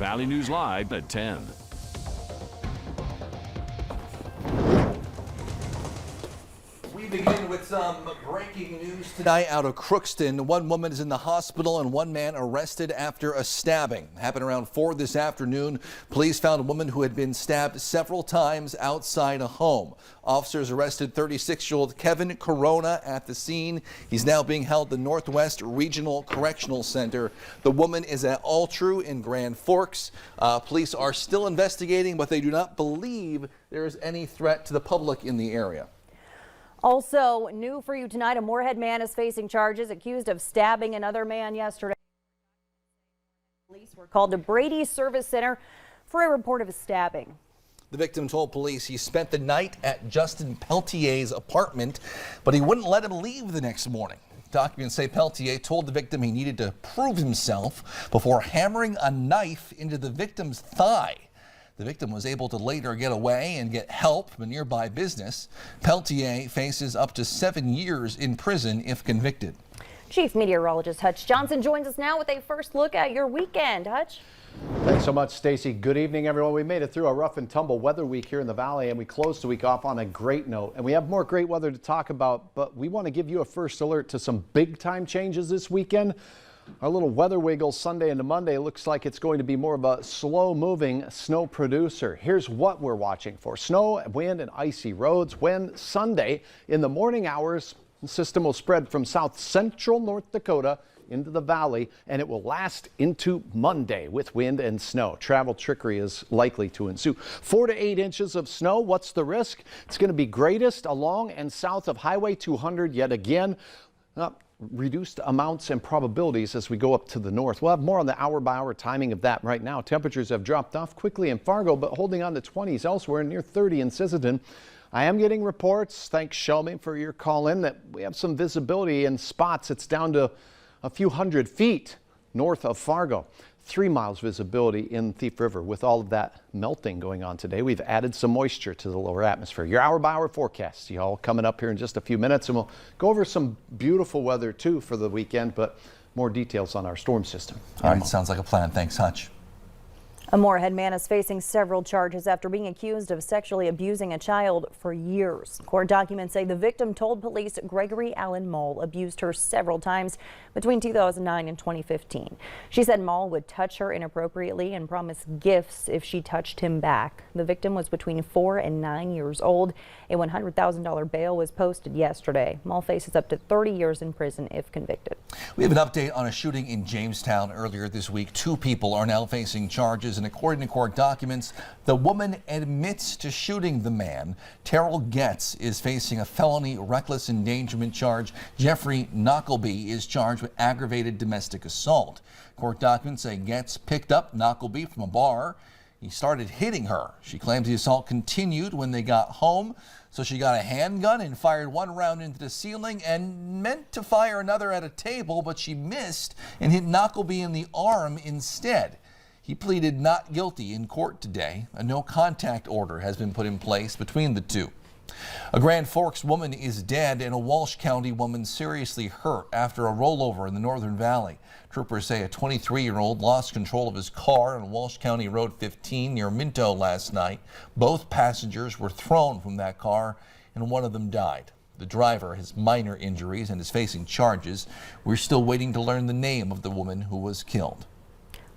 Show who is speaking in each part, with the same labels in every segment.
Speaker 1: Valley News Live at 10.
Speaker 2: We begin with some breaking news tonight out of Crookston. One woman is in the hospital and one man arrested after a stabbing. Happened around 4 this afternoon. Police found a woman who had been stabbed several times outside a home. Officers arrested 36-year-old Kevin Corona at the scene. He's now being held at the Northwest Regional Correctional Center. The woman is at Altru in Grand Forks. Police are still investigating, but they do not believe there is any threat to the public in the area.
Speaker 3: Also new for you tonight, a Moorhead man is facing charges accused of stabbing another man yesterday. Police were called to Brady Service Center for a report of a stabbing.
Speaker 2: The victim told police he spent the night at Justin Peltier's apartment, but he wouldn't let him leave the next morning. Documents say Peltier told the victim he needed to prove himself before hammering a knife into the victim's thigh. The victim was able to later get away and get help from a nearby business. Peltier faces up to 7 years in prison if convicted.
Speaker 3: Chief Meteorologist Hutch Johnson joins us now with a first look at your weekend. Hutch?
Speaker 4: Thanks so much, Stacy. Good evening, everyone. We made it through a rough and tumble weather week here in the Valley, and we closed the week off on a great note. And we have more great weather to talk about, but we want to give you a first alert to some big-time changes this weekend. Our little weather wiggle Sunday into Monday looks like it's going to be more of a slow-moving snow producer. Here's what we're watching for. Snow, wind, and icy roads. When Sunday in the morning hours, the system will spread from south central North Dakota into the valley, and it will last into Monday with wind and snow. Travel trickery is likely to ensue. 4 to 8 inches of snow. What's the risk? It's going to be greatest along and south of Highway 200 yet again. Reduced amounts and probabilities as we go up to the north. We'll have more on the hour-by-hour timing of that right now. Temperatures have dropped off quickly in Fargo, but holding on to 20s elsewhere, near 30 in Sisseton. I am getting reports, thanks Shelby for your call in, that we have some visibility in spots. It's down to a few hundred feet north of Fargo. 3 miles visibility in Thief River. With all of that melting going on today, we've added some moisture to the lower atmosphere. Your hour-by-hour forecast, y'all, coming up here in just a few minutes, and we'll go over some beautiful weather too for the weekend, but more details on our storm system.
Speaker 2: All right, sounds like a plan. Thanks, Hutch.
Speaker 3: A Moorhead man is facing several charges after being accused of sexually abusing a child for years. Court documents say the victim told police Gregory Allen Mole abused her several times between 2009 and 2015. She said Mole would touch her inappropriately and promise gifts if she touched him back. The victim was between 4 and 9 years old. A $100,000 bail was posted yesterday. Mole faces up to 30 years in prison if convicted.
Speaker 2: We have an update on a shooting in Jamestown earlier this week. 2 people are now facing charges, and according to court documents, the woman admits to shooting the man. Terrell Getz is facing a felony reckless endangerment charge. Jeffrey Knockleby is charged with aggravated domestic assault. Court documents say Getz picked up Knockleby from a bar. He started hitting her. She claims the assault continued when they got home, so she got a handgun and fired 1 round into the ceiling and meant to fire another at a table, but she missed and hit Knockleby in the arm instead. He pleaded not guilty in court today. A no contact order has been put in place between the two. A Grand Forks woman is dead and a Walsh County woman seriously hurt after a rollover in the Northern Valley. Troopers say a 23-year-old lost control of his car on Walsh County Road 15 near Minto last night. Both passengers were thrown from that car and one of them died. The driver has minor injuries and is facing charges. We're still waiting to learn the name of the woman who was killed.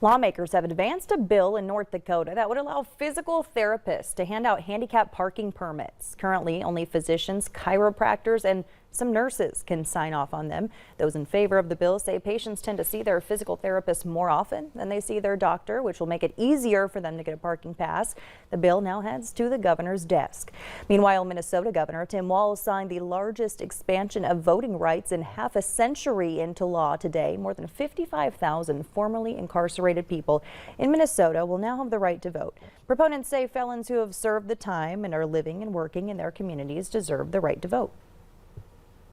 Speaker 3: Lawmakers have advanced a bill in North Dakota that would allow physical therapists to hand out handicap parking permits. Currently, only physicians, chiropractors, and some nurses can sign off on them. Those in favor of the bill say patients tend to see their physical therapist more often than they see their doctor, which will make it easier for them to get a parking pass. The bill now heads to the governor's desk. Meanwhile, Minnesota Governor Tim Walz signed the largest expansion of voting rights in half a century into law today. More than 55,000 formerly incarcerated people in Minnesota will now have the right to vote. Proponents say felons who have served the time and are living and working in their communities deserve the right to vote.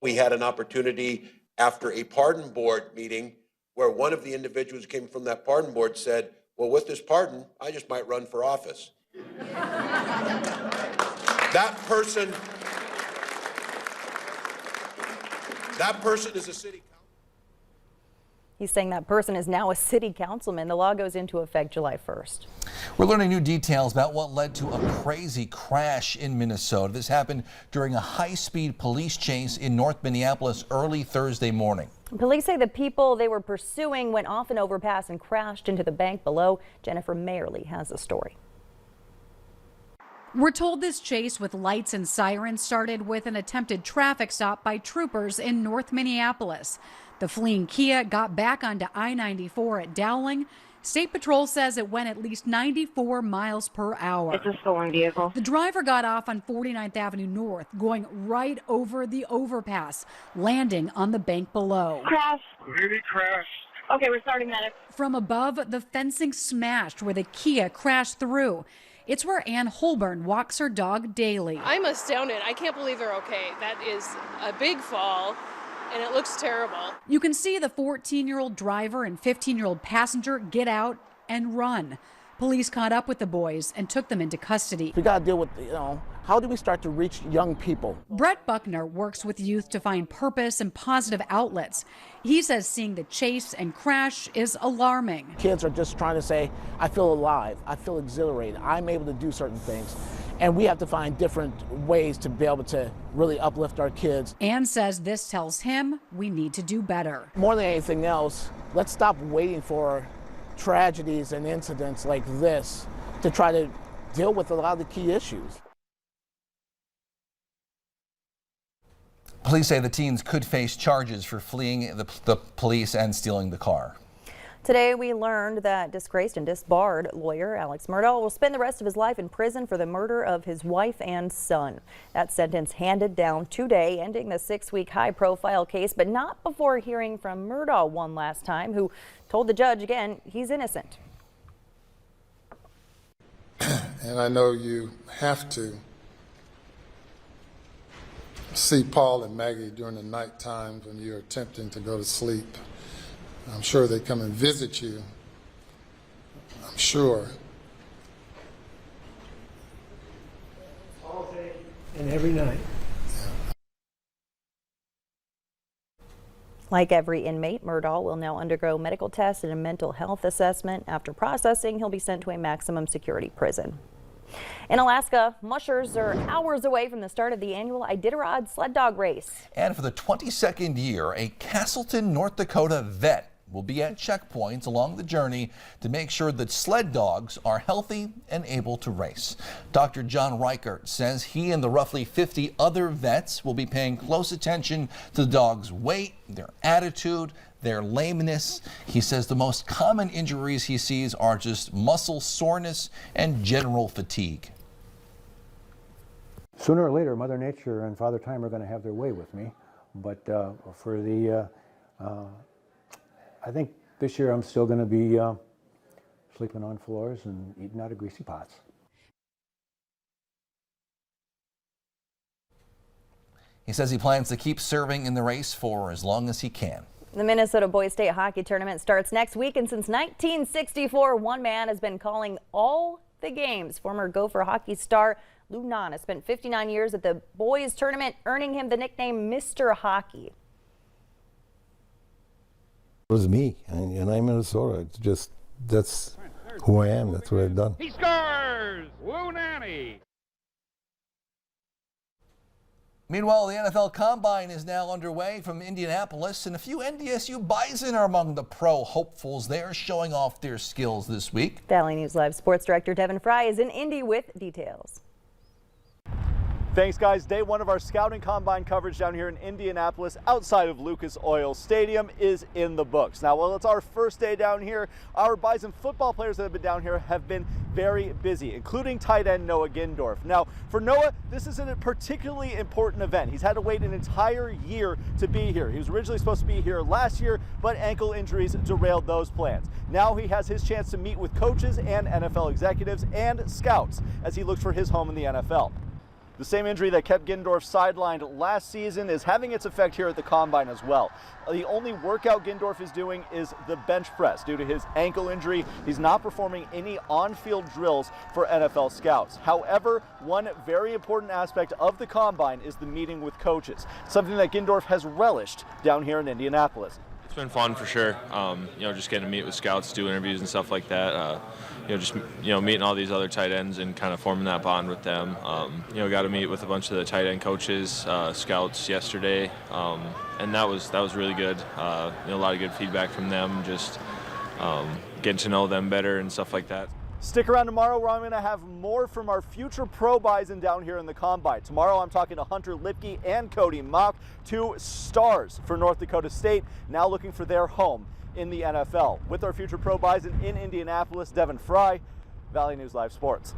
Speaker 5: We had an opportunity after a pardon board meeting where one of the individuals who came from that pardon board said, well, with this pardon, I just might run for office. That person is a city council.
Speaker 3: He's saying that person is now a city councilman. The law goes into effect July 1st.
Speaker 2: We're learning new details about what led to a crazy crash in Minnesota. This happened during a high-speed police chase in North Minneapolis early Thursday morning.
Speaker 3: Police say the people they were pursuing went off an overpass and crashed into the bank below. Jennifer Mayerly has the story.
Speaker 6: We're told this chase with lights and sirens started with an attempted traffic stop by troopers in North Minneapolis. The fleeing Kia got back onto I-94 at Dowling. State Patrol says it went at least 94 miles per hour.
Speaker 7: It's a stolen vehicle.
Speaker 6: The driver got off on 49th Avenue North, going right over the overpass, landing on the bank below.
Speaker 7: Crash.
Speaker 8: Maybe crash.
Speaker 7: Okay, we're starting medics.
Speaker 6: From above, the fencing smashed where the Kia crashed through. It's where Ann Holborn walks her dog daily.
Speaker 9: I'm astounded. I can't believe they're okay. That is a big fall, and it looks terrible.
Speaker 6: You can see the 14-year-old driver and 15-year-old passenger get out and run. Police caught up with the boys and took them into custody.
Speaker 10: We got to deal with, how do we start to reach young people?
Speaker 6: Brett Buckner works with youth to find purpose and positive outlets. He says seeing the chase and crash is alarming.
Speaker 10: Kids are just trying to say, I feel alive, I feel exhilarated, I'm able to do certain things. And we have to find different ways to be able to really uplift our kids.
Speaker 6: Ann says this tells him we need to do better.
Speaker 10: More than anything else, let's stop waiting for tragedies and incidents like this to try to deal with a lot of the key issues.
Speaker 2: Police say the teens could face charges for fleeing the police and stealing the car.
Speaker 3: Today, we learned that disgraced and disbarred lawyer Alex Murdaugh will spend the rest of his life in prison for the murder of his wife and son. That sentence handed down today, ending the 6-week high-profile case, but not before hearing from Murdaugh one last time, who told the judge again he's innocent.
Speaker 8: And I know you have to see Paul and Maggie during the night times when you're attempting to go to sleep. I'm sure they come and visit you. I'm sure.
Speaker 11: All day and every night.
Speaker 3: Like every inmate, Murdaugh will now undergo medical tests and a mental health assessment. After processing, he'll be sent to a maximum security prison. In Alaska, mushers are hours away from the start of the annual Iditarod sled dog race.
Speaker 2: And for the 22nd year, a Castleton, North Dakota vet will be at checkpoints along the journey to make sure that sled dogs are healthy and able to race. Dr. John Reichert says he and the roughly 50 other vets will be paying close attention to the dog's weight, their attitude, their lameness. He says the most common injuries he sees are just muscle soreness and general fatigue.
Speaker 11: Sooner or later, Mother Nature and Father Time are going to have their way with me. But for the, I think this year I'm still going to be sleeping on floors and eating out of greasy pots.
Speaker 2: He says he plans to keep serving in the race for as long as he can.
Speaker 3: The Minnesota Boys State Hockey Tournament starts next week, and since 1964, one man has been calling all the games. Former Gopher hockey star Lou Nana spent 59 years at the boys tournament, earning him the nickname Mr. Hockey.
Speaker 12: It was me, and I'm Minnesota. It's just, that's who I am. That's what I've done.
Speaker 1: He scores! Lou Nanny!
Speaker 2: Meanwhile, the NFL Combine is now underway from Indianapolis, and a few NDSU Bison are among the pro hopefuls there, showing off their skills this week.
Speaker 3: Valley News Live sports director Devin Fry is in Indy with details.
Speaker 13: Thanks, guys. Day one of our scouting combine coverage down here in Indianapolis outside of Lucas Oil Stadium is in the books. Now, while it's our first day down here, our Bison football players that have been down here have been very busy, including tight end Noah Gindorf. Now, for Noah, this isn't a particularly important event. He's had to wait an entire year to be here. He was originally supposed to be here last year, but ankle injuries derailed those plans. Now he has his chance to meet with coaches and NFL executives and scouts as he looks for his home in the NFL. The same injury that kept Gindorf sidelined last season is having its effect here at the Combine as well. The only workout Gindorf is doing is the bench press. Due to his ankle injury, he's not performing any on-field drills for NFL scouts. However, one very important aspect of the Combine is the meeting with coaches, something that Gindorf has relished down here in Indianapolis.
Speaker 14: It's been fun for sure. Just getting to meet with scouts, do interviews and stuff like that. Meeting all these other tight ends and kind of forming that bond with them. Got to meet with a bunch of the tight end coaches, scouts yesterday, and that was really good. A lot of good feedback from them. Just getting to know them better and stuff like that.
Speaker 13: Stick around tomorrow where I'm going to have more from our future pro bison down here in the Combine. Tomorrow I'm talking to Hunter Lipke and Cody Mock, 2 stars for North Dakota State, now looking for their home in the NFL. With our future pro bison in Indianapolis, Devin Fry, Valley News Live Sports.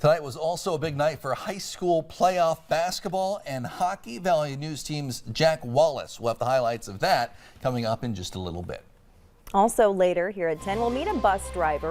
Speaker 2: Tonight was also a big night for high school playoff basketball and hockey. Valley News Team's Jack Wallace will have the highlights of that coming up in just a little bit.
Speaker 3: Also later here at 10, we'll meet a bus driver